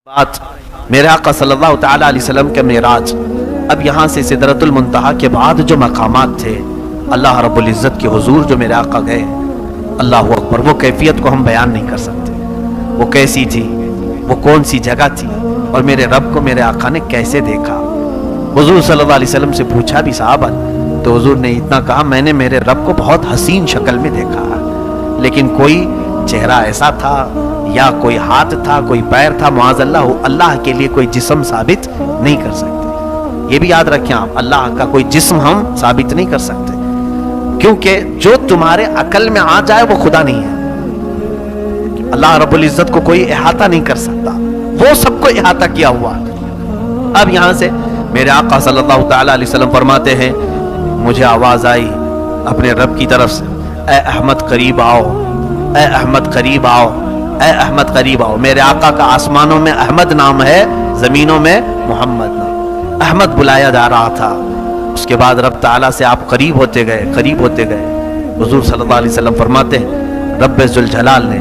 بات میرے آقا صلی اللہ تعالیٰ علیہ وسلم کے معراج، اب یہاں سے سدرۃ المنتہا کے بعد جو مقامات تھے اللہ رب العزت کے حضور جو میرے آقا گئے، اللہ اکبر، وہ کیفیت کو ہم بیان نہیں کر سکتے، وہ کیسی تھی، وہ کون سی جگہ تھی، اور میرے رب کو میرے آقا نے کیسے دیکھا۔ حضور صلی اللہ علیہ وسلم سے پوچھا بھی صحابہ، تو حضور نے اتنا کہا، میں نے میرے رب کو بہت حسین شکل میں دیکھا، لیکن کوئی چہرہ ایسا تھا یا کوئی ہاتھ تھا، کوئی پیر تھا، معاذ اللہ، اللہ کے لیے کوئی جسم ثابت نہیں کر سکتے۔ یہ بھی یاد رکھیں آپ، اللہ کا کوئی جسم ہم ثابت نہیں کر سکتے، کیونکہ جو تمہارے عقل میں آ جائے وہ خدا نہیں ہے۔ اللہ رب العزت کو کوئی احاطہ نہیں کر سکتا، وہ سب کو احاطہ کیا ہوا۔ اب یہاں سے میرے آقا صلی اللہ تعالیٰ علیہ وسلم فرماتے ہیں، مجھے آواز آئی اپنے رب کی طرف سے، اے احمد قریب آؤ، اے احمد قریب آؤ، اے احمد قریب آؤ۔ میرے آقا کا آسمانوں میں احمد نام ہے، زمینوں میں محمد نام، احمد بلایا جا رہا تھا۔ اس کے بعد رب تعالیٰ سے آپ قریب ہوتے گئے، قریب ہوتے گئے۔ حضور صلی اللہ علیہ وسلم فرماتے ہیں، رب ذوالجلال نے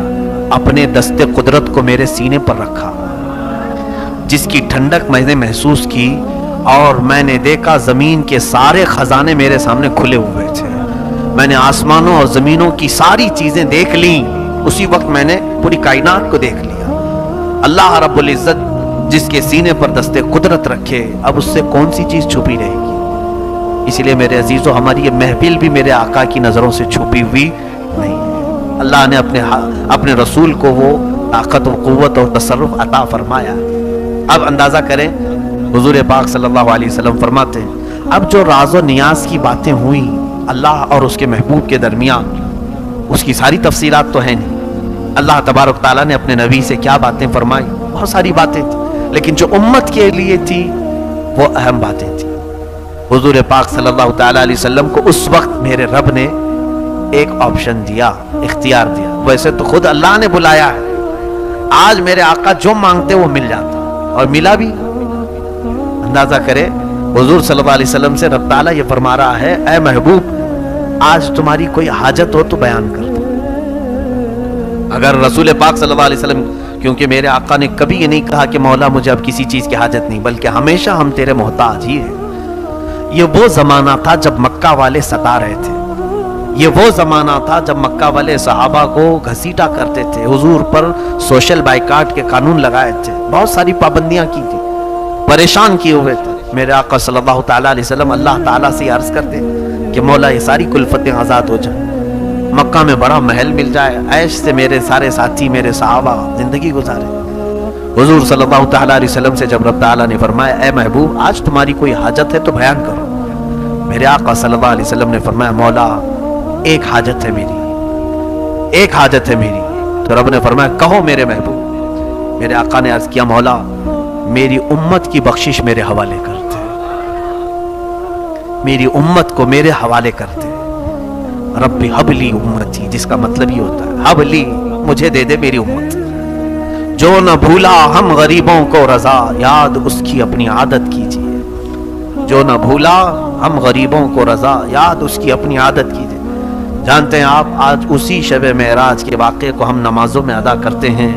اپنے دست قدرت کو میرے سینے پر رکھا، جس کی ٹھنڈک میں نے محسوس کی، اور میں نے دیکھا زمین کے سارے خزانے میرے سامنے کھلے ہوئے تھے۔ میں نے آسمانوں اور زمینوں کی ساری چیزیں دیکھ لیں، اسی وقت میں نے پوری کائنات کو دیکھ لیا۔ اللہ رب العزت جس کے سینے پر دست قدرت رکھے، اب اس سے کون سی چیز چھپی رہے گی؟ اس لیے میرے عزیزو، ہماری یہ محفل بھی میرے آقا کی نظروں سے چھپی ہوئی نہیں ہے۔ اللہ نے اپنے رسول کو وہ طاقت و قوت اور تصرف عطا فرمایا۔ اب اندازہ کریں، حضور پاک صلی اللہ علیہ وسلم فرماتے ہیں، اب جو راز و نیاز کی باتیں ہوئیں اللہ اور اس کے محبوب کے درمیان، اس کی ساری تفصیلات تو ہیں نہیں۔ اللہ تبارک تعالیٰ نے اپنے نبی سے کیا باتیں فرمائی، بہت ساری باتیں تھیں، لیکن جو امت کے لیے تھی وہ اہم باتیں تھیں۔ حضور پاک صلی اللہ تعالیٰ علیہ وسلم کو اس وقت میرے رب نے ایک آپشن دیا، اختیار دیا۔ ویسے تو خود اللہ نے بلایا ہے، آج میرے آقا جو مانگتے وہ مل جاتا، اور ملا بھی۔ اندازہ کرے، حضور صلی اللہ علیہ وسلم سے رب تعالیٰ یہ فرما رہا ہے، اے محبوب، آج تمہاری کوئی حاجت ہو تو بیان کر دو۔ اگر رسول پاک صلی اللہ علیہ وسلم، کیونکہ میرے آقا نے کبھی یہ نہیں کہا کہ مولا مجھے اب کسی چیز کی حاجت نہیں، بلکہ ہمیشہ ہم تیرے محتاج ہی ہیں۔ یہ وہ زمانہ تھا جب مکہ والے ستا رہے تھے، یہ وہ زمانہ تھا جب مکہ والے صحابہ کو گھسیٹا کرتے تھے، حضور پر سوشل بائیکاٹ کے قانون لگائے تھے، بہت ساری پابندیاں کی تھی، پریشان کیے ہوئے تھے۔ میرے آقا صلی اللہ تعالیٰ علیہ وسلم اللہ تعالیٰ سے عرض کرتے کہ مولا یہ ساری کلفتیں آزاد ہو جائیں، مکہ میں بڑا محل مل جائے، عیش سے میرے سارے ساتھی، میرے صحابہ زندگی گزارے۔ حضور صلی اللہ تعالیٰ علیہ وسلم سے جب رب تعالیٰ نے فرمایا، اے محبوب، آج تمہاری کوئی حاجت ہے تو بیان کرو، میرے آقا صلی اللہ علیہ وسلم نے فرمایا، مولا ایک حاجت ہے میری، ایک حاجت ہے میری۔ تو رب نے فرمایا، کہو میرے محبوب۔ میرے آقا نے عرض کیا، مولا میری امت کی بخشش میرے حوالے کر دے، میری امت کو میرے حوالے کر دے۔ رب حب لی امتی، جس کا مطلب یہ ہوتا ہے، حب لی، مجھے دے دے میری امت۔ جو نہ بھولا ہم غریبوں کو رضا، یاد اس کی اپنی عادت کیجیے۔ جو نہ بھولا ہم غریبوں کو رضا، یاد اس کی اپنی عادت کیجیے۔ جانتے ہیں آپ، آج اسی شب معراج کے واقعے کو ہم نمازوں میں ادا کرتے ہیں،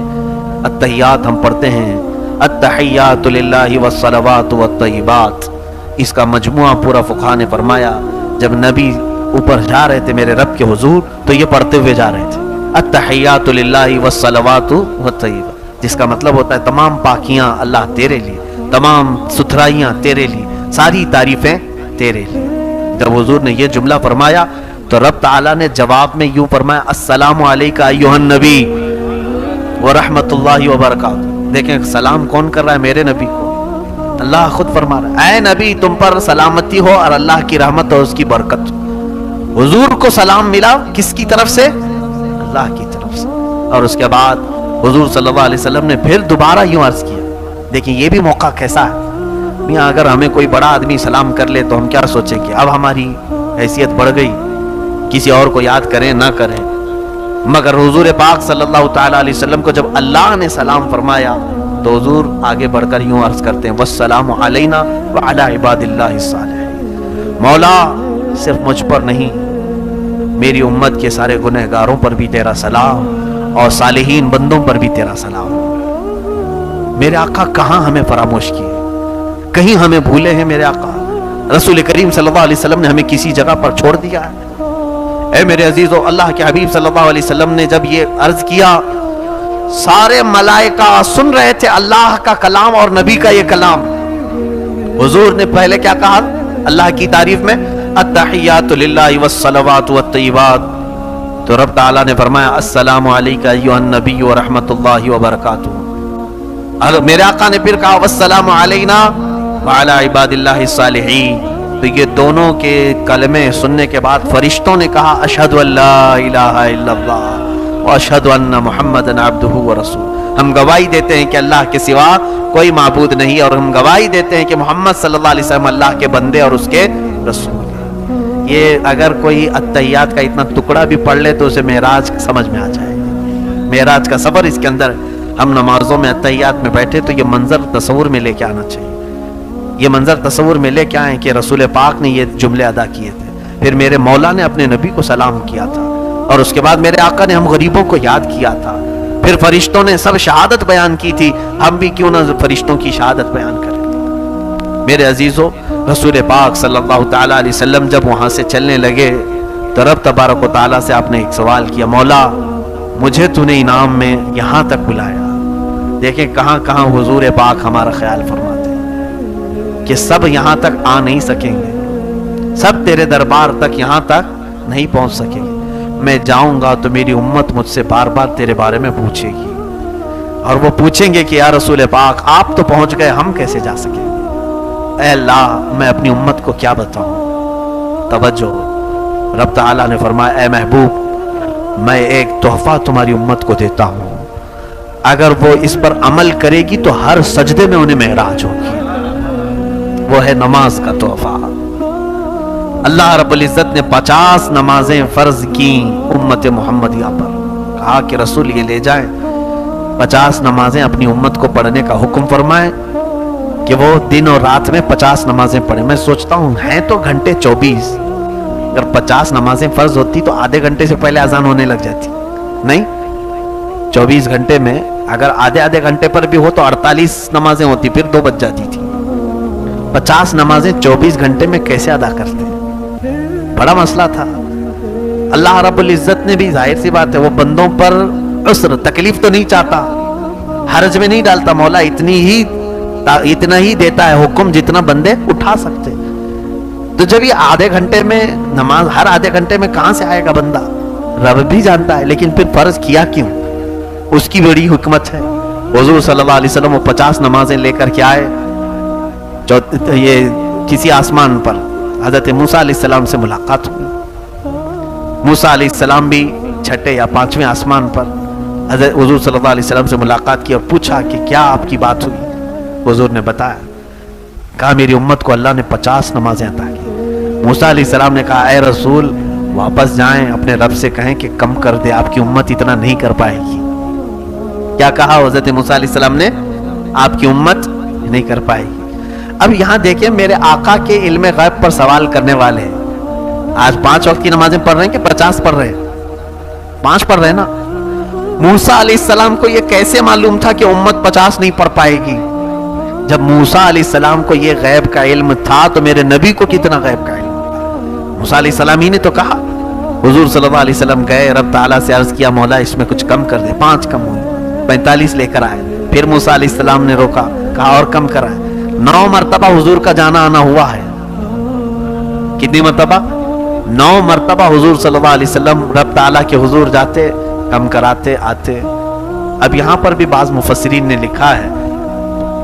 التحیات ہم پڑھتے ہیں، التحیات للہ والصلوات والطیبات۔ اس کا مجموعہ پورا فقہا نے فرمایا، جب نبی اوپر جا رہے تھے میرے رب کے حضور تو یہ پڑھتے ہوئے جا رہے تھے، التحیات للہ والصلوات والطیبات، جس کا مطلب ہوتا ہے تمام پاکیاں اللہ تیرے لیے، تمام ستھرائیاں تیرے لیے، ساری تعریفیں تیرے لیے۔ جب حضور نے یہ جملہ فرمایا تو رب تعالیٰ نے جواب میں یوں فرمایا، السلام علیکہ ایھا النبی ورحمۃ اللہ وبرکاتہ۔ دیکھیں سلام کون کر رہا ہے؟ میرے نبی کو اللہ خود فرما رہا ہے، اے نبی تم پر سلامتی ہو اور اللہ کی رحمت اور اس کی برکت۔ حضور کو سلام ملا کس کی طرف سے؟ اللہ کی طرف سے۔ اور اس کے بعد حضور صلی اللہ علیہ وسلم نے پھر دوبارہ یوں عرض کیا، دیکھیں یہ بھی موقع کیسا ہے میاں، اگر ہمیں کوئی بڑا آدمی سلام کر لے تو ہم کیا سوچیں کہ اب ہماری حیثیت بڑھ گئی، کسی اور کو یاد کریں نہ کریں، مگر حضور پاک صلی اللہ تعالیٰ علیہ وسلم کو جب اللہ نے سلام فرمایا تو حضور آگے بڑھ کر یوں عرض کرتے ہیں، والسلام علینا وعلی عباد اللہ الصالحین۔ مولا صرف مجھ پر نہیں، میری امت کے سارے گنہگاروں پر بھی تیرا سلام، اور صالحین بندوں پر بھی تیرا سلام۔ میرے آقا کہاں ہمیں فراموش کیے, کہیں ہمیں بھولے ہیں میرے آقا؟ رسول کریم صلی اللہ علیہ وسلم نے ہمیں کسی جگہ پر چھوڑ دیا ہے؟ اے میرے عزیزو, اللہ کے حبیب صلی اللہ علیہ وسلم نے جب یہ عرض کیا, سارے ملائکہ سن رہے تھے اللہ کا کلام اور نبی کا یہ کلام. حضور نے پہلے کیا کہا اللہ کی تعریف میں؟ التحیات للہ والصلوات والطیبات. تو رب تعالیٰ نے فرمایا السلام علیکہ ایھا النبی ورحمۃ اللہ وبرکاتہ. اور میرے آقا نے پھر کہا والسلام علینا وعلی عباد اللہ الصالحین. تو یہ دونوں کے کلمے سننے کے بعد فرشتوں نے کہا اشہد ان لا الہ الا اللہ واشہد ان محمدًا عبدہ ورسولہ. ہم گواہی دیتے ہیں کہ اللہ کے سوا کوئی معبود نہیں, اور ہم گواہی دیتے ہیں کہ محمد صلی اللہ علیہ وسلم اللہ کے بندے اور اس کے رسول ہیں. یہ اگر کوئی اتحیات کا اتنا ٹکڑا بھی پڑھ لے تو اسے معراج سمجھ میں آ جائے گا. معراج کا سفر اس کے اندر. ہم نمازوں میں اتحیات میں بیٹھے تو یہ منظر تصور میں لے کے آنا چاہیے. یہ منظر تصور میں لے کے آئیں کہ رسول پاک نے یہ جملے ادا کیے تھے, پھر میرے مولا نے اپنے نبی کو سلام کیا تھا, اور اس کے بعد میرے آقا نے ہم غریبوں کو یاد کیا تھا, پھر فرشتوں نے سب شہادت بیان کی تھی, ہم بھی کیوں نہ فرشتوں کی شہادت بیان کریں. میرے عزیزو, رسول پاک صلی اللہ تعالیٰ علیہ وسلم جب وہاں سے چلنے لگے تو رب تبارک و تعالیٰ سے آپ نے ایک سوال کیا, مولا مجھے تو نے انعام میں یہاں تک بلایا. دیکھیں کہاں کہاں حضور پاک ہمارا خیال فرماتے ہیں کہ سب یہاں تک آ نہیں سکیں گے, سب تیرے دربار تک یہاں تک نہیں پہنچ سکیں گے. میں جاؤں گا تو میری امت مجھ سے بار بار تیرے بارے میں پوچھے گی, اور وہ پوچھیں گے کہ یا رسول پاک آپ تو پہنچ گئے, ہم کیسے جا سکیں گے؟ اے اللہ میں اپنی امت کو کیا بتاؤں؟ توجہ, رب تعالیٰ نے فرمایا اے محبوب میں ایک تحفہ تمہاری امت کو دیتا ہوں, اگر وہ اس پر عمل کرے گی تو ہر سجدے میں انہیں معراج ہوگی. وہ ہے نماز کا تحفہ. اللہ رب العزت نے 50 نمازیں فرض کی امت محمدیہ پر, کہا کہ رسول یہ لے جائیں 50 نمازیں اپنی امت کو پڑھنے کا حکم فرمائیں کہ وہ دن اور رات میں 50 نمازیں پڑھیں. میں سوچتا ہوں ہیں تو گھنٹے 24, اگر 50 نمازیں فرض ہوتی تو آدھے گھنٹے سے پہلے اذان ہونے لگ جاتی, نہیں 24 گھنٹے میں اگر آدھے گھنٹے پر بھی ہو تو 48 نمازیں ہوتی, پھر 2 بج جاتی تھی. 50 نمازیں 24 گھنٹے میں کیسے ادا کرتے ہیں؟ بڑا مسئلہ تھا. اللہ رب العزت نے بھی ظاہر سی بات ہے وہ بندوں پر عسر تکلیف تو نہیں چاہتا, حرج میں نہیں ڈالتا. مولا اتنا ہی دیتا ہے حکم جتنا بندے اٹھا سکتے. تو جب یہ آدھے گھنٹے میں نماز, ہر آدھے گھنٹے میں کہاں سے آئے گا بندہ, رب بھی جانتا ہے, لیکن پھر فرض کیا کیوں؟ اس کی بڑی حکمت ہے. حضور صلی اللہ علیہ وسلم وہ 50 نمازیں لے کر کے آئے. یہ کسی آسمان پر حضرت موسیٰ علیہ السلام سے ملاقات ہوئی. موسیٰ علیہ السلام بھی 6 یا 5ویں آسمان پر حضرت حضور صلی اللہ علیہ وسلم سے ملاقات کی اور پوچھا کہ کیا آپ کی بات ہوئی؟ حضور نے بتایا, کہا میری امت کو اللہ نے 50 نمازیں عطا کی. موسیٰ علیہ السلام نے کہا اے رسول واپس جائیں, اپنے رب سے کہیں کہ کم کر دے, آپ کی امت اتنا نہیں کر پائے گی. کیا کہا حضرت موسیٰ علیہ السلام نے؟ آپ کی امت نہیں کر پائے گی. اب یہاں دیکھیں میرے آقا کے علم غیب پر سوال کرنے والے ہیں. آج 5 وقت کی نمازیں پڑھ رہے ہیں کہ 50 پڑھ رہے ہیں؟ 5 پڑھ رہے ہیں نا. موسیٰ علیہ السلام کو یہ کیسے معلوم تھا کہ امت 50 نہیں پڑھ پائے گی؟ جب موسیٰ علیہ السلام کو یہ غیب کا علم تھا تو میرے نبی کو کتنا غیب کا علم تھا؟ موسیٰ علیہ السلام ہی نے تو کہا. حضور صلی اللہ علیہ وسلم گئے, رب تعالیٰ سے عرض کیا مولا اس میں کچھ کم کر دے. 5 کم ہوئی, 45 لے کر آئے. پھر موسیٰ علیہ السلام نے روکا, کہا اور کم کرائے. 9 مرتبہ حضور کا جانا آنا ہوا ہے. کتنی مرتبہ؟ 9 مرتبہ حضور صلی اللہ علیہ وسلم رب تعالیٰ کے حضور جاتے, کم کراتے آتے. اب یہاں پر بھی بعض مفسرین نے لکھا ہے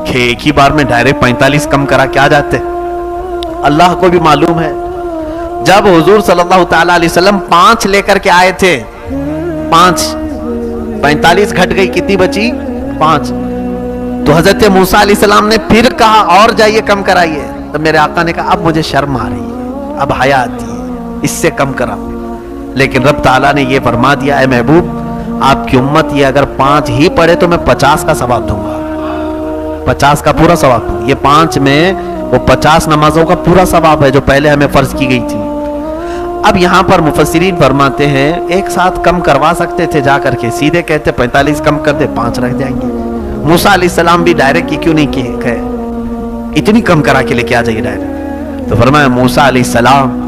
کہ ایک ہی بار میں ڈائریکٹ 45 کم کرا کے آ جاتے. اللہ کو بھی معلوم ہے جب حضور صلی اللہ تعالیٰ علیہ وسلم 5 لے کر کے آئے تھے, 45 گھٹ گئی, کتنی بچی؟ 5. تو حضرت موسیٰ علیہ السلام نے پھر کہا اور جائیے کم کرائیے. تو میرے آقا نے کہا اب مجھے شرم آ رہی ہے, اب حیا آتی ہے, اس سے کم کرا. لیکن رب تعالیٰ نے یہ فرما دیا اے محبوب آپ کی امت یہ اگر 5 ہی پڑھے تو میں 50 کا ثواب دوں گا, 50 کا پورا ثواب دوں. یہ 5 میں وہ 50 نمازوں کا پورا ثواب ہے جو پہلے ہمیں فرض کی گئی تھی. اب یہاں پر مفسرین فرماتے ہیں ایک ساتھ کم کروا سکتے تھے, جا کر کے سیدھے کہتے 45 کم کر دے, 5 رکھ جائیں گے. موسیٰ علیہ السلام بھی ڈائریکٹ کی کیوں نہیں کہے اتنی کم کرا کے لے کے آ جائیے ڈائریکٹ؟ تو فرمایا موسیٰ علیہ السلام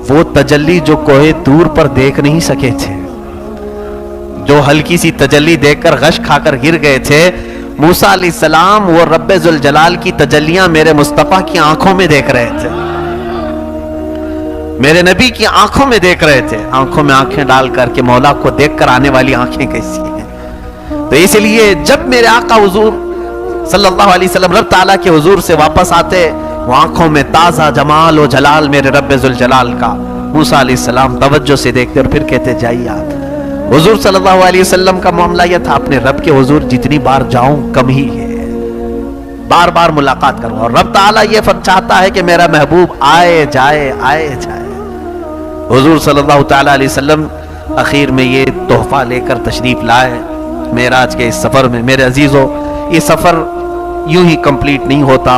وہ تجلی جو کوہ طور پر دیکھ نہیں سکے تھے، جو ہلکی سی تجلی دیکھ کر غش کھا کر گر گئے تھے، موسیٰ علیہ السلام وہ رب ذوالجلال کی تجلیاں میرے مصطفیٰ کی آنکھوں میں دیکھ رہے تھے، میرے نبی کی آنکھوں میں دیکھ رہے تھے۔ آنکھوں میں آنکھیں ڈال کر کے مولا کو دیکھ کر آنے والی آنکھیں کیسی ہیں؟ تو اس لیے جب میرے آقا حضور صلی اللہ علیہ وسلم رب تعالیٰ کے حضور سے واپس آتے، وہ آنکھوں میں تازہ جمال و جلال میرے رب ذوالجلال کا۔ موسیٰ علیہ السلام توجہ سے دیکھتے اور پھر کہتے جائیے آپ۔ حضور صلی اللہ علیہ وسلم کا معاملہ یہ تھا، اپنے رب کے حضور جتنی بار جاؤں کم ہی ہے، بار بار ملاقات کروں، اور رب تعالیٰ یہ چاہتا ہے کہ میرا محبوب آئے جائے آئے جائے۔ حضور صلی اللہ تعالیٰ علیہ وسلم اخیر میں یہ تحفہ لے کر تشریف لائے معراج کے اس سفر میں۔ میرے عزیزو، یہ سفر یوں ہی کمپلیٹ نہیں ہوتا،